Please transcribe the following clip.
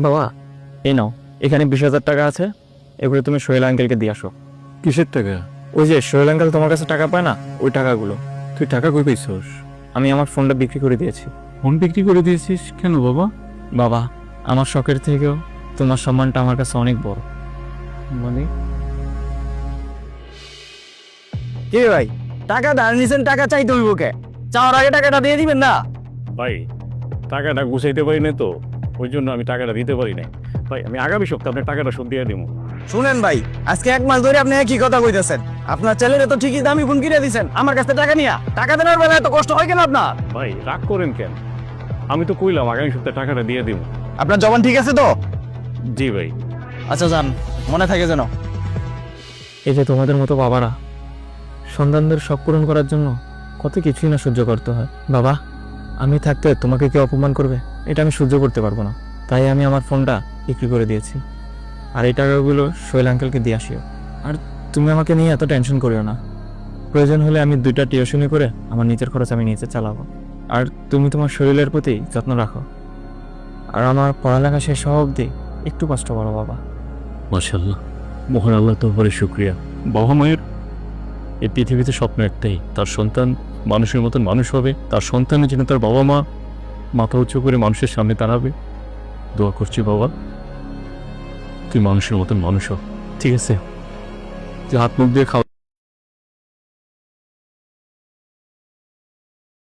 বাবা এই নাও, এখানে 20,000 টাকা আছে, এগুলো তুমি সোহেল আঙ্কেলকে দিয়ে আসো। কিসের টাকা? ওই যে সোহেল আঙ্কেল তোমার কাছে টাকা পায় না, ওই টাকাগুলো। তুই টাকা কই পাইছস? আমি আমার ফোনটা বিক্রি করে দিয়েছি। ফোন বিক্রি করে দিয়েছিস কেন বাবা? বাবা, আমার শখের থেকেও তোমার সম্মানটা আমার কাছে অনেক বড়। মানে কে ভাই, টাকা ধার নিছেন, টাকা চাইতে হইব কে? চাওয়ার আগে টাকাটা দিয়ে দিবেন না? ভাই, টাকাটা গুছাইতে পারি না তো, ওই জন্য আমি টাকাটা দিতে পারি না। ভাই, আমি আগামী সপ্তাহে আপনার টাকাটা শোধ দিয়ে দিব। শুনেন ভাই, আজকে 1 মাস ধরে আপনি কি কথা কইতেছেন? আপনার ছেলেরে তো ঠিকই দামি ফোন কিনে দিছেন, আমার কাছে টাকা নিয়া। টাকা দেওয়ার বেলায় এত কষ্ট হয় কেন আপনার? ভাই, রাগ করেন কেন? আমি তো কইলাম আগামী সপ্তাহে টাকাটা দিয়ে দিব। আপনার জবান ঠিক আছে তো? জি ভাই। আচ্ছা যান, মনে থাকে যেন। এই যে তোমাদের মতো বাবারা সন্তানদের শখ পূরণ করার জন্য কত কিছুই না সহ্য করতে হয়। বাবা, আমি থাকতে তোমাকে কেউ অপমান করবে, এটা আমি সহ্য করতে পারবো না। তাই আমি আমার ফোনটা বিক্রি করে দিয়েছি। আর এই টাকাগুলো সোহেল আঙ্কেলকে দিয়ে আসিও। আর তুমি আমাকে নিয়ে এত টেনশন করিও না। প্রয়োজন হলে আমি 2টা টিউশনি করে আমার নিজের খরচ আমি নিজে চালাবো। আর তুমি তোমার শরীরের প্রতি যত্ন রাখো। আর আমার পড়ালেখা শেষ হওয়া অবধি একটু কষ্ট করো বাবা। মাশাআল্লাহ, মহান আল্লাহ তোর শুকরিয়া। বাবা মায়ের এই পৃথিবীতে স্বপ্ন একটাই, তার সন্তান মানুষের মতন মানুষ হবে, তার সন্তানের জন্য তার বাবা মা মাথা উঁচু করে মানুষের সামনে দাঁড়াবে। দোয়া করছি বাবা, তুই মানুষের মতন মানুষ হ। ঠিক আছে, তুই হাত মুখ দিয়ে খাওয়া।